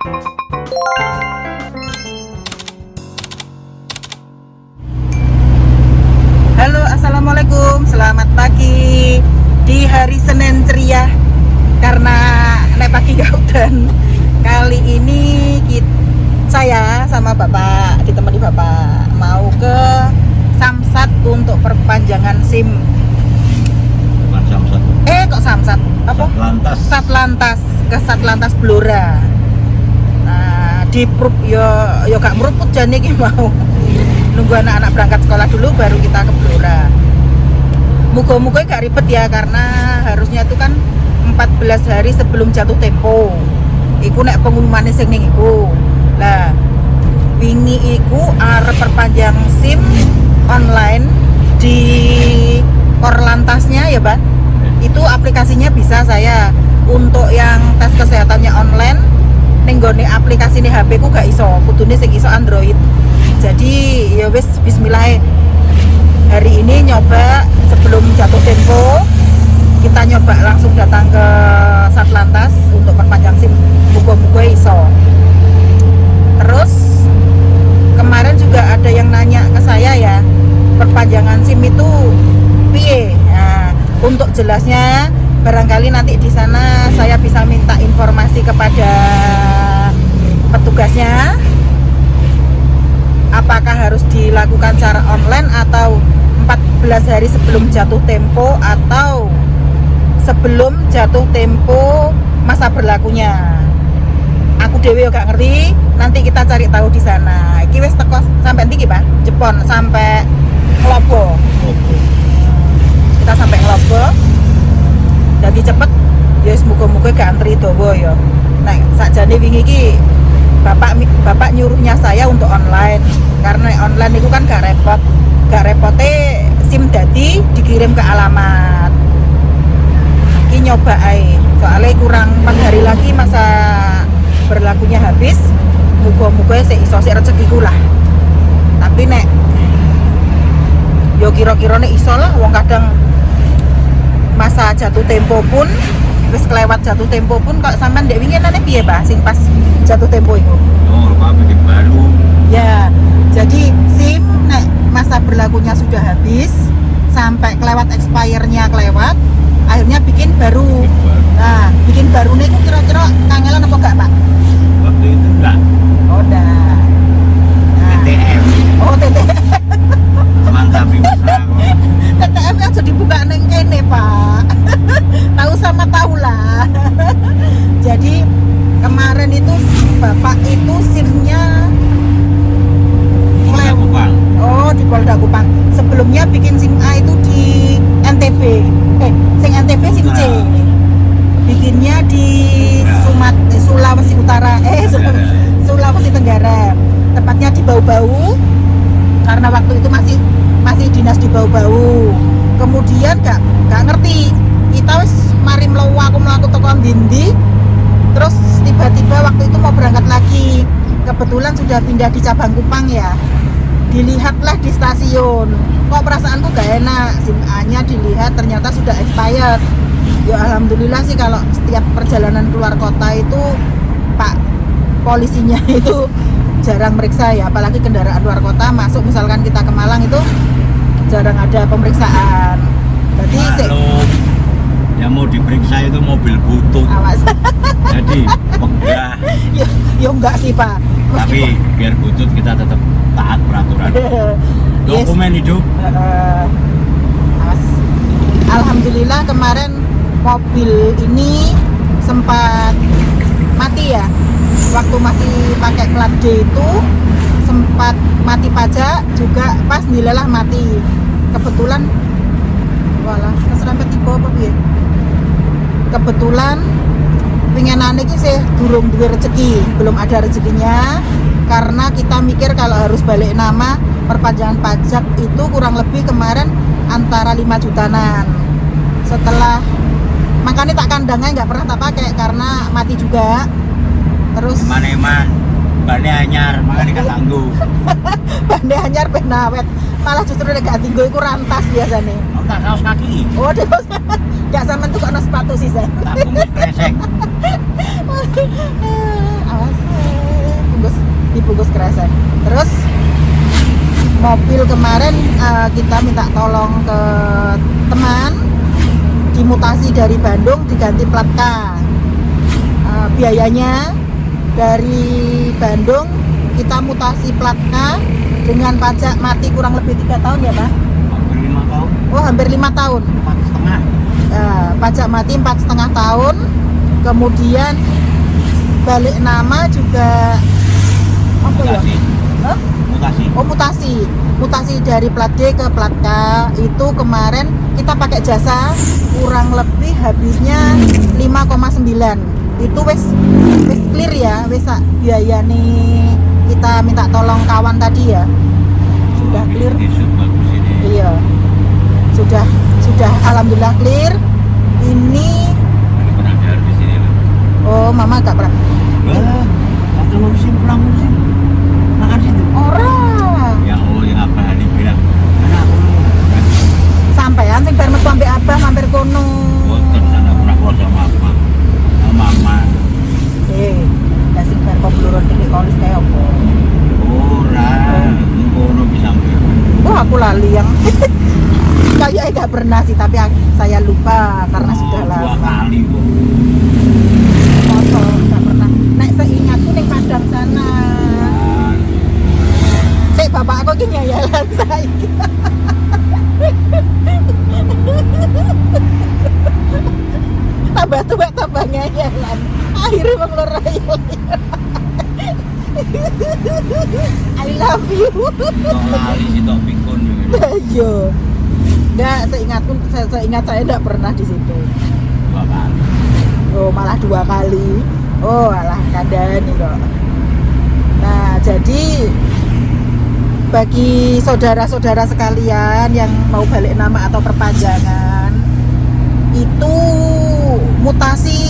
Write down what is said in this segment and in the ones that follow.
Halo, assalamualaikum, selamat pagi di hari Senin ceria karena naik pagi gak udan. Kali ini saya sama bapak ditemani bapak mau ke Samsat untuk perpanjangan SIM. Bukan Samsat. Kok Samsat? Apa? Satlantas. Satlantas, ke Satlantas Blora. Nah, di Prup yo gak meruput jane iki mau. Nunggu anak-anak berangkat sekolah dulu baru kita ke Blora. Muga-muga gak ribet ya karena harusnya itu kan 14 hari sebelum jatuh tempo. Iku nek pengumumannya sing ning iku. Lah, wingi iku arep perpanjang SIM online di Korlantasnya ya, Pak. Itu aplikasinya bisa saya untuk yang tes kesehatannya online ning gone aplikasi nih HP ku gak iso, kudune sing iso Android. Jadi ya wis bismillah, hari ini nyoba sebelum jatuh tempo kita nyoba langsung datang ke Satlantas untuk perpanjang SIM, muga-muga iso. Terus kemarin juga ada yang nanya ke saya ya, perpanjangan SIM itu piye? Nah, untuk jelasnya barangkali nanti di sana saya bisa minta informasi kepada petugasnya. Apakah harus dilakukan secara online atau 14 hari sebelum jatuh tempo atau sebelum jatuh tempo masa berlakunya. Aku dewe gak ngerti, nanti kita cari tahu di sana. Iki wis teko sampai ndi Pak? Jepon sampai Nglobo. Kita sampai Nglobo. Jadi cepet. Ya semoga-moga gak antri dawa ya. Nah, sakjane wingi iki Bapak nyuruhnya saya untuk online karena online itu kan gak repote SIM dadi dikirim ke alamat. Ini nyoba ae soalnya kurang 4 hari lagi masa berlakunya habis. Muga-muga sik iso sik rezekiku lah. Tapi nek yo kira-kira nek iso lah, wong kadang masa jatuh tempo pun wis kelewat jatuh tempo pun kok sampean ndek wingi nane piye, Pak? Sing pas jatuh tempo iku. Oh, lupa bikin baru. Ya, jadi SIM nek masa berlakunya sudah habis sampai kelewat expire-nya kelewat, akhirnya bikin baru. Nah, bikin baru nih kira-kira kangelan apa enggak, Pak? Waktu itu enggak. Oh, enggak. Nah. TTM. Oh, TTM. Mantap bisa. TTM aja dibuka neng kene, Pak. Tahu sama tahu lah. Jadi kemarin itu Bapak itu SIM-nya Kupang. Oh, di Polda Kupang. Sebelumnya bikin SIM A itu di NTB. Sing NTB SIM C. Bikinnya di Sulawesi Utara. Sulawesi Tenggara. Tepatnya di Bau-Bau. Karena waktu itu masih dinas di Bau-Bau. Kemudian gak ngerti. Kita wis mari aku mlaku teko ndi. Terus tiba-tiba waktu itu mau berangkat lagi. Kebetulan sudah pindah di cabang Kupang ya. Dilihatlah di stasiun. Kok perasaanku gak enak. SIM A-nya dilihat ternyata sudah expired. Ya alhamdulillah sih kalau setiap perjalanan keluar kota itu Pak polisinya itu jarang meriksa ya, apalagi kendaraan luar kota masuk misalkan kita ke Malang itu jarang ada pemeriksaan. Jadi yang mau diperiksa itu mobil butut. Awas. Jadi pegah. Ya enggak sih, Pak. Tapi biar butut kita tetap taat peraturan. Dokumen hidup. Awas. Alhamdulillah kemarin mobil ini sempat mati ya. Waktu masih pakai plat D itu sempat mati pajak juga, pas nilalah mati. Kebetulan walah keserempet tiba apa piye? Kebetulan pengenane iki sih durung duwe rezeki, belum ada rezekinya karena kita mikir kalau harus balik nama perpanjangan pajak itu kurang lebih kemarin antara 5 jutaan. Setelah makanya tak kandangnya nggak pernah tak pakai karena mati juga. Terus Eman-eman bane anyar makanya gak tangguh. bane anyar ben awet. Malah justru nek gak tinggo iku rantas biasane. Oh, tak kaos kaki. Oh, gak sampean tuh kok sepatu sih, San. Tak bungkus kresek. Awas. dibungkus kresek. Terus mobil kemarin kita minta tolong ke teman, dimutasi dari Bandung diganti plat K. Biayanya dari Bandung kita mutasi plat K dengan pajak mati kurang lebih 3 tahun ya Pak? Hampir 5 tahun. Oh hampir 5 tahun. 4,5. Pajak mati 4,5 tahun. Kemudian balik nama juga apa ya? Huh? Mutasi. Oh mutasi dari plat D ke plat K itu kemarin kita pakai jasa kurang lebih habisnya 5,9. Itu wes clear ya, wes biaya nih kita minta tolong kawan tadi ya. Sudah clear. Bagus ini. Iya. Sudah alhamdulillah clear. Ini Pernah ada di sini loh. oh mama gak pernah. Wah, waktu mau pulang musim makan situ. Orang Ya Allah, yang apa Hani bilang, karena aku sampean sing bar metu ambek abah mampir kono. boten sana pernah keluar sama mama. Lah sing bar kobloro iki kolis kaya apa? Ora, ngono bisa sampai. Oh aku lali yang kayaknya gak pernah sih tapi saya lupa karena sudah Dua lama. kali kok. Kosong gak pernah. Nek seingatku ning Padang sana. Sik bapak aku ki nyayalan saiki. Tambah tua tambah nyayalan. Akhirnya mengeluarai. I love you. Kok lali si topik kon gitu. Yo. Enggak, seingat saya enggak pernah di situ. 2 kali. Oh, malah 2 kali. Oh, alah kandani kok. Nah, jadi bagi saudara-saudara sekalian yang mau balik nama atau perpanjangan itu mutasi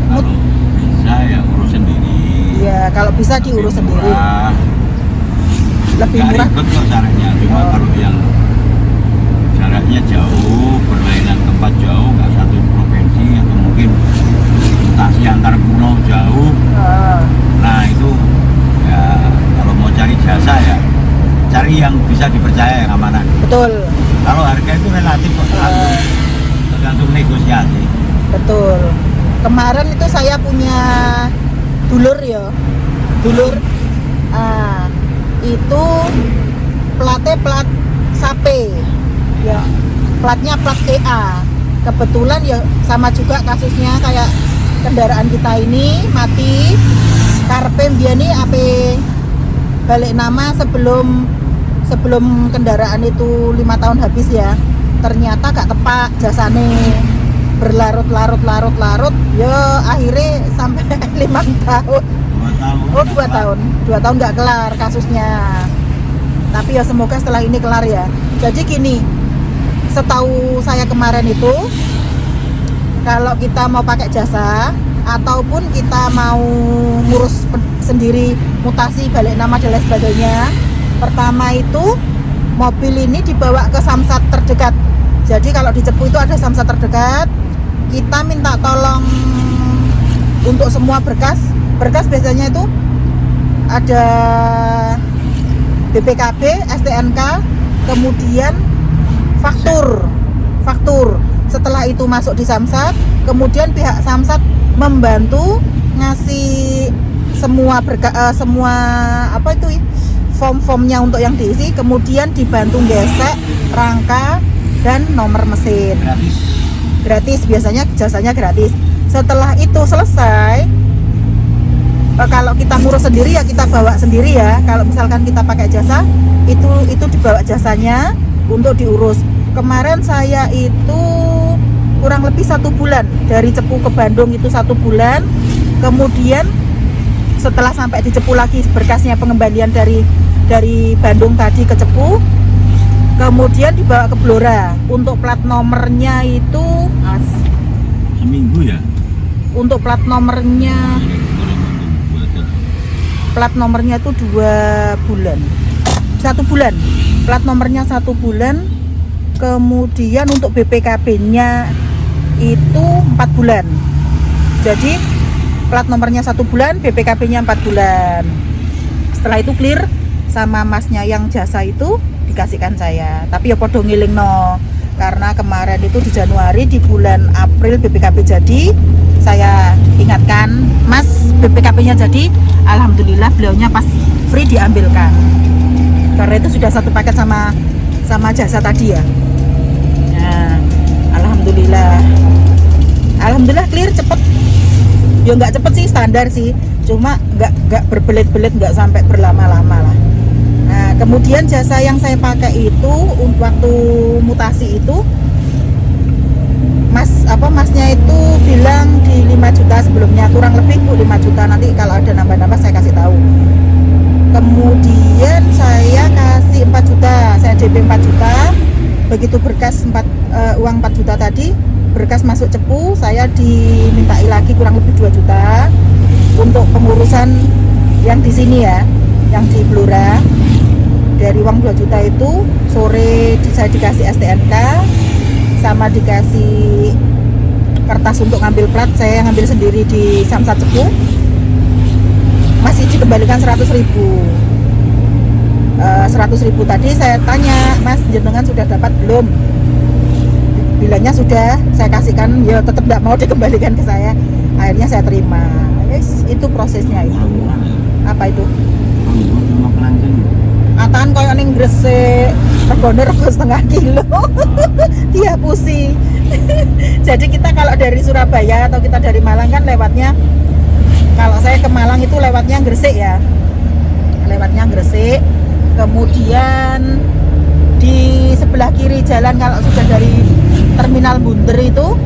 Kalau bisa ya urus sendiri. ya kalau bisa diurus sendiri. Lebih Nggak murah. ribet kok caranya. Cuma Oh. kalau yang jaraknya jauh, berlainan tempat jauh, nggak satu provinsi atau mungkin mutasi antar pulau jauh. Nah itu ya kalau mau cari jasa ya cari yang bisa dipercaya, yang amanah. Betul. Kalau harga itu relatif kok, tergantung negosiasi. Betul. Kemarin itu saya punya dulur ya. Dulur itu platnya plat Sape. Ya. Platnya plat EA. Kebetulan ya sama juga kasusnya kayak kendaraan kita ini mati. Karpe dia nih ape balik nama sebelum kendaraan itu 5 tahun habis ya. Ternyata gak tepak jasane, berlarut ya akhirnya sampai 5 tahun. 2 tahun. Oh 2 tahun 2 tahun gak kelar kasusnya, tapi ya semoga setelah ini kelar ya. Jadi gini, setahu saya kemarin itu kalau kita mau pakai jasa ataupun kita mau ngurus sendiri mutasi balik nama dan lain sebagainya, pertama itu mobil ini dibawa ke samsat terdekat. Jadi kalau di Cepu itu ada samsat terdekat, kita minta tolong untuk semua berkas biasanya itu ada BPKB, STNK, kemudian faktur. Setelah itu masuk di samsat, kemudian pihak samsat membantu ngasih semua apa itu form-formnya untuk yang diisi, kemudian dibantu gesek rangka dan nomor mesin. Gratis biasanya, jasanya gratis. Setelah itu selesai, kalau kita ngurus sendiri ya kita bawa sendiri ya. Kalau misalkan kita pakai jasa, itu dibawa jasanya untuk diurus. Kemarin saya itu kurang lebih 1 bulan dari Cepu ke Bandung itu 1 bulan. Kemudian setelah sampai di Cepu lagi berkasnya pengembalian dari Bandung tadi ke Cepu, kemudian dibawa ke Blora. Untuk plat nomornya itu seminggu ya. Untuk plat nomornya itu 2 bulan, 1 bulan. Plat nomornya 1 bulan. Kemudian untuk BPKB-nya itu 4 bulan. Jadi plat nomornya 1 bulan, BPKB-nya 4 bulan. Setelah itu clear sama masnya yang jasa itu dikasihkan saya. Tapi ya podo ngilingno, karena kemarin itu di Januari, di bulan April BPKB jadi, saya ingatkan, Mas BPKB-nya jadi, alhamdulillah beliaunya pas free diambilkan. Karena itu sudah satu paket sama jasa tadi ya. Nah, alhamdulillah clear, cepet. Ya nggak cepet sih, standar sih, cuma nggak berbelit-belit, nggak sampai berlama-lama lah. Nah, kemudian jasa yang saya pakai itu waktu mutasi itu, masnya itu bilang di 5 juta sebelumnya, kurang lebih 5 juta, nanti kalau ada nambah-nambah saya kasih tahu. Kemudian saya kasih 4 juta, saya DP 4 juta. Begitu berkas uang 4 juta tadi, berkas masuk cepu, saya dimintai lagi kurang lebih 2 juta untuk pengurusan yang di sini ya, yang di Blora. Dari uang 2 juta itu sore saya dikasih STNK sama dikasih kertas untuk ngambil plat, saya ngambil sendiri di Samsat Cepu. Masih dikembalikan 100.000. 100.000 tadi saya tanya, Mas jenengan sudah dapat belum? Bilangnya sudah, saya kasihkan, ya tetap tidak mau dikembalikan ke saya. Akhirnya saya terima. Yes, itu prosesnya itu. Apa itu? Atan koyo ning Gresik, regane rego setengah kilo. Dia pusing. Jadi kita kalau dari Surabaya atau kita dari Malang kan lewatnya, kalau saya ke Malang itu lewatnya Gresik ya. Lewatnya Gresik. Kemudian di sebelah kiri jalan kalau sudah dari Terminal Bunder itu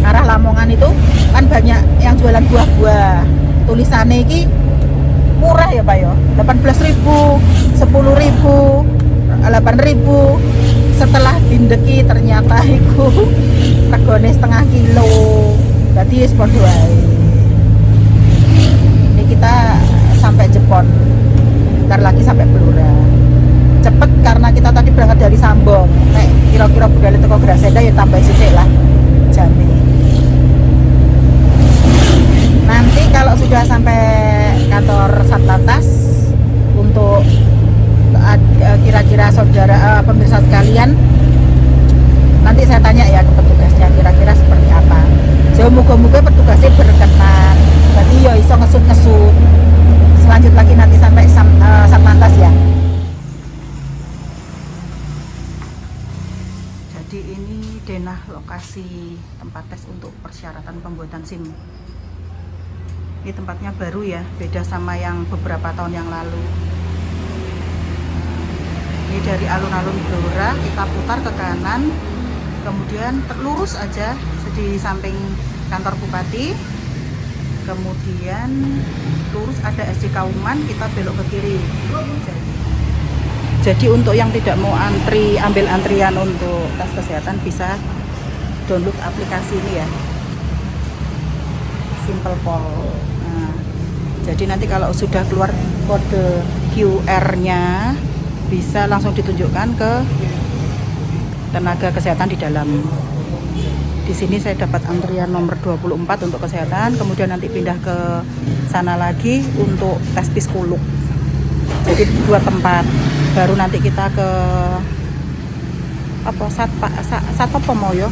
arah Lamongan itu kan banyak yang jualan buah-buah. Tulisannya ini murah ya Pak ya, 18.000, 10.000, 8.000. Setelah dindeki ternyata itu regane setengah kilo. Berarti wis padha wae. Ini kita sampai Jepon. Bentar lagi sampai Blora. Cepet karena kita tadi berangkat dari Sambong. Kira-kira budal teko Grasenda ya tambah sithik lah jame. Nanti kalau sudah sampai kantor Satlantas, untuk kira-kira saudara pemirsa sekalian, nanti saya tanya ya ke petugasnya kira-kira seperti apa. Jauh muga-muga petugasnya berkenan, berarti ya iso ngesut-ngesut. Selanjut lagi nanti sampai Satlantas ya. Jadi ini denah lokasi tempat tes untuk persyaratan pembuatan SIM. Ini tempatnya baru ya, beda sama yang beberapa tahun yang lalu. Ini dari alun-alun Blora kita putar ke kanan, kemudian lurus aja di samping kantor Bupati, kemudian lurus ada SD Kauman, kita belok ke kiri. Jadi untuk yang tidak mau ambil antrian untuk tes kesehatan bisa download aplikasi ini ya, Simple Pol. Nah, jadi nanti kalau sudah keluar kode QR-nya bisa langsung ditunjukkan ke tenaga kesehatan di dalam. Di sini saya dapat antrian nomor 24 untuk kesehatan, kemudian nanti pindah ke sana lagi untuk tes psikolog. Jadi 2 tempat. Baru nanti kita ke Satpam Pemoyo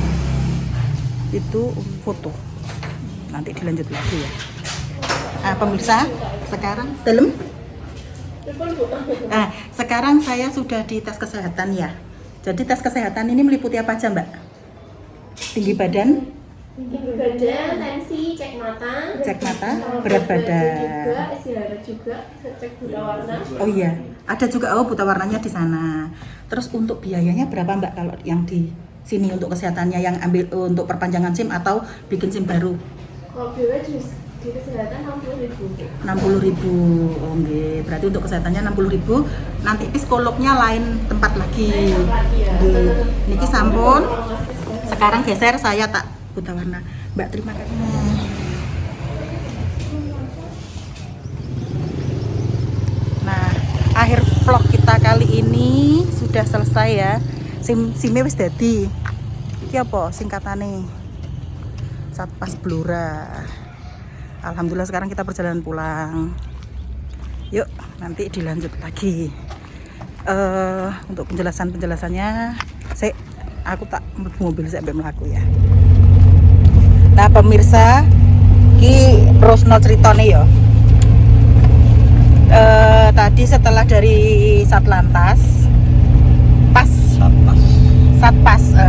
itu foto. Nanti dilanjut lagi ya. Nah, pemirsa, sekarang dalam. Nah, sekarang saya sudah di tes kesehatan ya. Jadi tes kesehatan ini meliputi apa aja, Mbak? Tinggi badan, tensi, cek mata, berat badan juga, isi darah juga, cek buta warna. Oh iya, ada juga buta warnanya di sana. Terus untuk biayanya berapa Mbak kalau yang di sini untuk kesehatannya, yang ambil untuk perpanjangan SIM atau bikin SIM baru? Kalau biaya di kesehatan 60.000. 60.000. Oh nggih, berarti untuk kesehatannya 60.000. Nanti psikolognya lain tempat lagi. Niki sampun. Sekarang geser, saya tak buta warna. Mbak, terima kasih. Nah, akhir vlog kita kali ini sudah selesai ya. SIM-nya wis dadi. Iki apa singkatane? Satpas Blora. Alhamdulillah sekarang kita perjalanan pulang. Yuk nanti dilanjut lagi. Untuk penjelasannya aku tak mobil sampai melaku ya. Nah pemirsa, ki terusno ceritane ya. Tadi setelah dari Satlantas,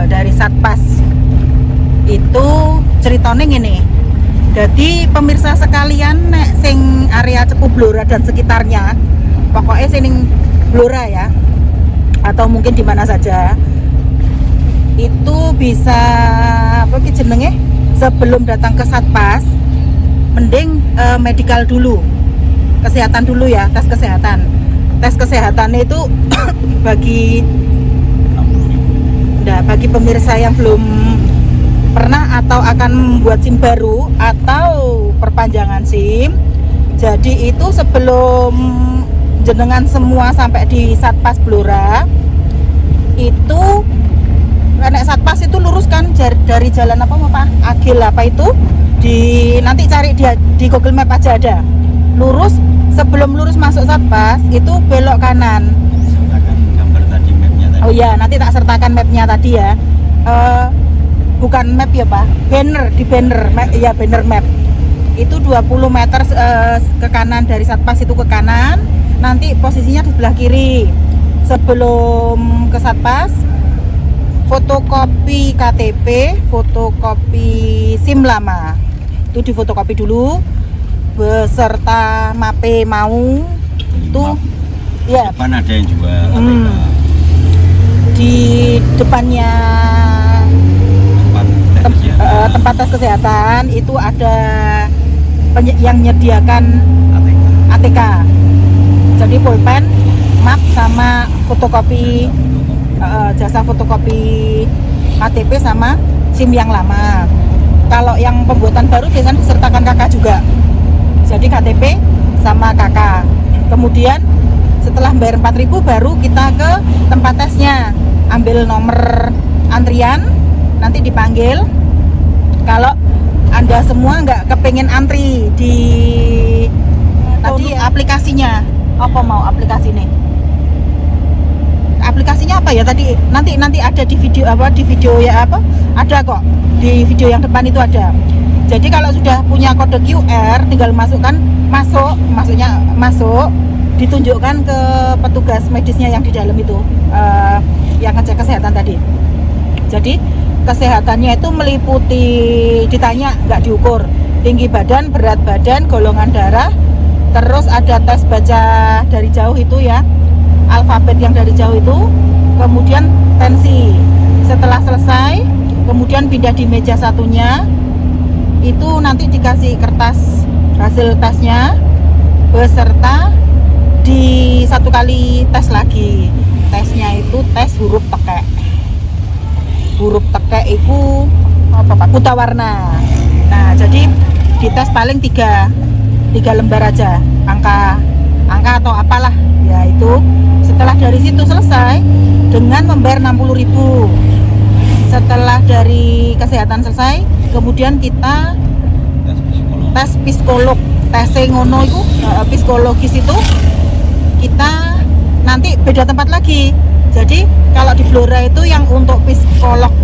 dari Satpas itu ceritanya gini. Jadi pemirsa sekalian nek sing area Cepu Blora dan sekitarnya, pokoknya sing Blora ya, atau mungkin di mana saja, itu bisa apa ki jenenge, sebelum datang ke Satpas mending medical dulu, kesehatan dulu ya, tes kesehatan. Tes kesehatannya itu bagi pemirsa yang belum pernah atau akan membuat SIM baru atau perpanjangan SIM. Jadi itu sebelum jenengan semua sampai di Satpas Blora, itu nek Satpas itu lurus kan dari jalan apa Pak? Agil apa itu? Nanti cari di Google Map aja ada. Lurus, sebelum lurus masuk Satpas itu belok kanan. Sertakan gambar tadi mapnya tadi. Oh iya, nanti tak sertakan mapnya tadi ya. Bukan map ya Pak, banner ya, banner map. Itu 20 meter ke kanan dari Satpas itu ke kanan. Nanti posisinya di sebelah kiri. Sebelum ke Satpas, fotokopi KTP, fotokopi SIM lama. Itu difotokopi dulu beserta mape mau. Tuh ya. Depan ada yang jual Di depannya tempat tes kesehatan itu ada yang menyediakan ATK. Jadi pulpen, map sama fotokopi, jasa fotokopi KTP sama SIM yang lama. Kalau yang pembuatan baru biasanya disertakan kakak juga. Jadi KTP sama kakak. Kemudian setelah bayar 4.000 baru kita ke tempat tesnya, ambil nomor antrian, nanti dipanggil. Kalau Anda semua nggak kepengen antri di tadi aplikasinya, apa mau aplikasi nih? Aplikasinya apa ya tadi? Nanti ada di video ya apa? Ada kok di video yang depan itu ada. Jadi kalau sudah punya kode QR, tinggal masuk, ditunjukkan ke petugas medisnya yang di dalam itu, yang ngecek kesehatan tadi. Jadi kesehatannya itu meliputi, ditanya nggak diukur, tinggi badan, berat badan, golongan darah, terus ada tes baca dari jauh itu ya, alfabet yang dari jauh itu, kemudian tensi. Setelah selesai, kemudian pindah di meja satunya, itu nanti dikasih kertas hasil tesnya beserta di satu kali tes lagi. Tesnya itu tes huruf tekek. Huruf tekek itu apa Pak? Buta warna. Nah, jadi dites paling 3 lembar aja, angka atau apalah ya itu. Setelah dari situ selesai dengan membayar 60.000. Setelah dari kesehatan selesai, kemudian kita tes psikolog. Tes ngono itu psikologis itu kita nanti beda tempat lagi. Jadi kalau di Blora itu yang untuk psikolog,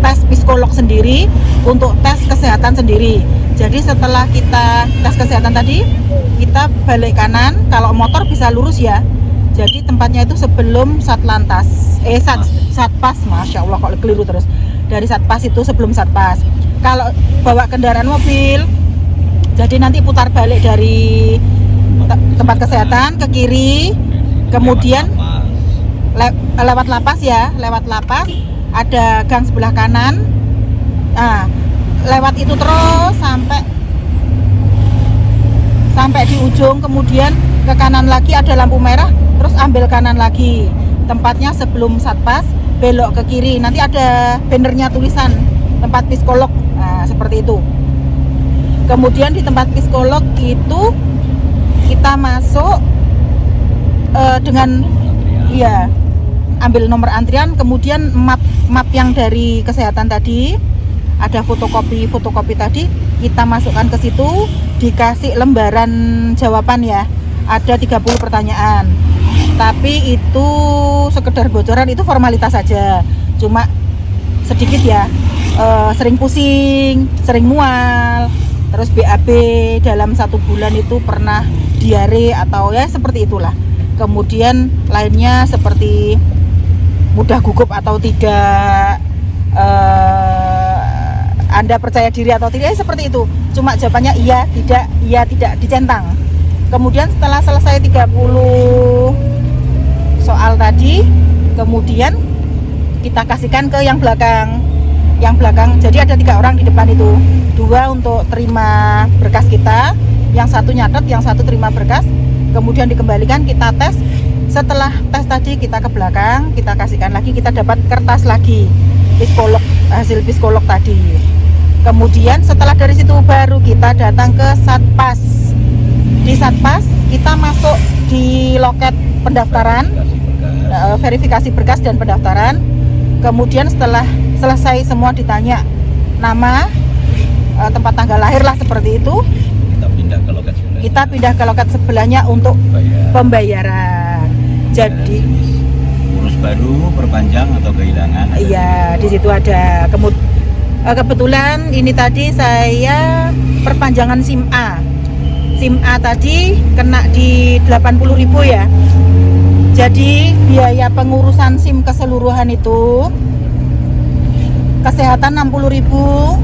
tes psikolog sendiri, untuk tes kesehatan sendiri. Jadi setelah kita tes kesehatan tadi, kita balik kanan, kalau motor bisa lurus ya. Jadi tempatnya itu sebelum Satlantas, Satpas, Masya Allah kok keliru terus. Dari Satpas itu sebelum Satpas. Kalau bawa kendaraan mobil, jadi nanti putar balik dari tempat kesehatan ke kiri, kemudian lewat lapas ya, lewat lapas ada gang sebelah kanan. Nah, lewat itu terus sampai di ujung, kemudian ke kanan lagi ada lampu merah, terus ambil kanan lagi. Tempatnya sebelum Satpas, belok ke kiri. Nanti ada bannernya tulisan tempat psikolog. Nah, seperti itu. Kemudian di tempat psikolog itu kita masuk dengan iya, ambil nomor antrian, kemudian map yang dari kesehatan tadi, ada fotokopi tadi, kita masukkan ke situ, dikasih lembaran jawaban ya. ada 30 pertanyaan. Tapi itu sekedar bocoran, itu formalitas saja. Cuma sedikit ya, sering pusing, sering mual, terus BAB dalam 1 bulan itu pernah diare atau ya seperti itulah. Kemudian lainnya seperti mudah gugup atau tidak, Anda percaya diri atau tidak, seperti itu. Cuma jawabannya iya, tidak dicentang. Kemudian setelah selesai 30 soal tadi, kemudian kita kasihkan ke yang belakang. Jadi ada 3 orang di depan itu, 2 untuk terima berkas kita, yang 1 nyatet, yang 1 terima berkas. Kemudian dikembalikan, kita tes. Setelah tes tadi kita ke belakang, kita kasihkan lagi, kita dapat kertas lagi psikolog, hasil psikolog tadi. Kemudian setelah dari situ baru kita datang ke Satpas. Di Satpas kita masuk di loket pendaftaran, verifikasi berkas dan pendaftaran. Kemudian setelah selesai semua ditanya nama, tempat tanggal lahir lah seperti itu, kita pindah ke loket sebelahnya untuk pembayaran. Jadi urus baru, perpanjang atau kehilangan? Iya, di situ ada. Kebetulan ini tadi saya perpanjangan SIM A. SIM A tadi kena di 80.000 ya. Jadi biaya pengurusan SIM keseluruhan itu, kesehatan 60.000,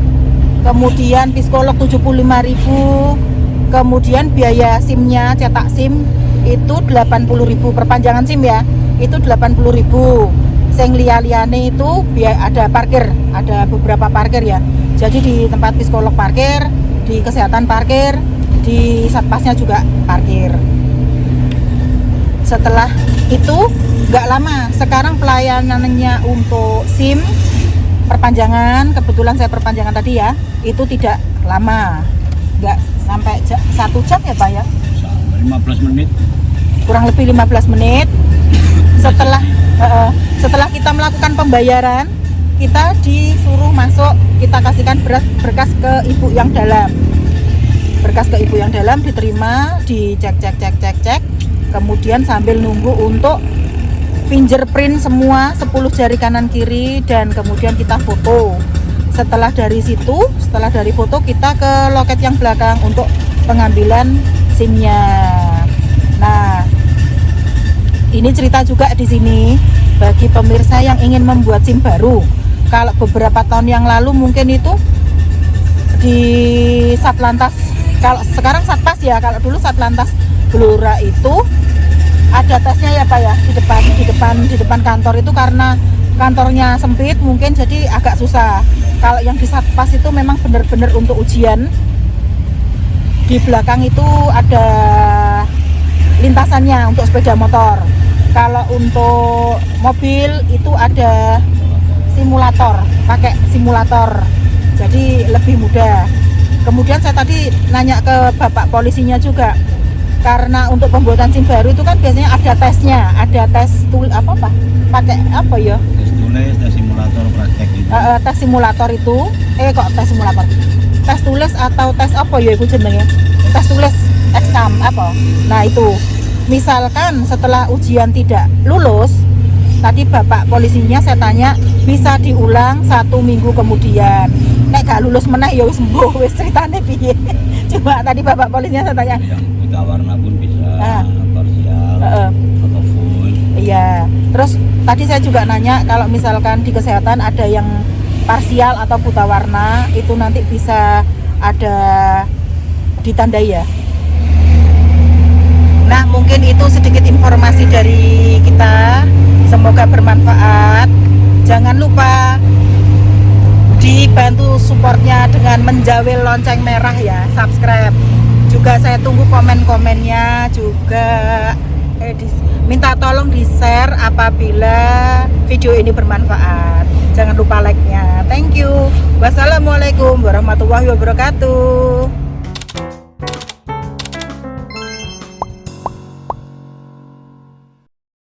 kemudian psikolog 75.000, kemudian biaya SIM-nya, cetak SIM itu 80.000, perpanjangan SIM ya, itu 80.000. Sing liya-liyane itu ada parkir, ada beberapa parkir ya. Jadi di tempat psikolog parkir, di kesehatan parkir, di Satpasnya juga parkir. Setelah itu nggak lama, sekarang pelayanannya untuk SIM perpanjangan, kebetulan saya perpanjangan tadi ya, itu tidak lama, nggak sampai 1 jam ya Pak ya, 15 menit, kurang lebih 15 menit. Setelah kita melakukan pembayaran, kita disuruh masuk, kita kasihkan berkas ke ibu yang dalam. Berkas ke ibu yang dalam diterima, dicek, kemudian sambil nunggu untuk fingerprint semua 10 jari kanan kiri, dan kemudian kita foto. Setelah dari foto, kita ke loket yang belakang untuk pengambilan SIM-nya. Nah, ini cerita juga di sini bagi pemirsa yang ingin membuat SIM baru. Kalau beberapa tahun yang lalu mungkin itu di Satlantas, kalau sekarang Satpas ya, kalau dulu Satlantas Blora itu ada tesnya ya Pak ya, di depan kantor itu, karena kantornya sempit mungkin jadi agak susah. Kalau yang di Satpas itu memang benar-benar untuk ujian. Di belakang itu ada lintasannya untuk sepeda motor. Kalau untuk mobil itu ada simulator, pakai simulator, jadi lebih mudah. Kemudian saya tadi nanya ke bapak polisinya juga, karena untuk pembuatan SIM baru itu kan biasanya ada tesnya, ada tes pakai apa ya? Tes tulis, tes simulator, praktek gitu. Tes simulator itu, tes simulator, tes tulis atau tes apa ya itu jenenge? Tes tulis exam apa? Nah itu, misalkan setelah ujian tidak lulus, tadi bapak polisinya saya tanya, bisa diulang 1 minggu kemudian. Nek gak lulus meneh ya wis mbuh, wis ceritane piye. Coba tadi bapak polisinya saya tanya. Yang buta warna pun bisa parsial atau full. Iya. Terus tadi saya juga nanya, kalau misalkan di kesehatan ada yang parsial atau buta warna, itu nanti bisa ada ditandai ya. Nah, mungkin itu sedikit informasi dari kita. Semoga bermanfaat. Jangan lupa dibantu supportnya dengan menjawil lonceng merah ya, subscribe. Juga saya tunggu komen-komennya juga. Minta tolong di-share apabila video ini bermanfaat. Jangan lupa like-nya. Thank you. Wassalamualaikum warahmatullahi wabarakatuh.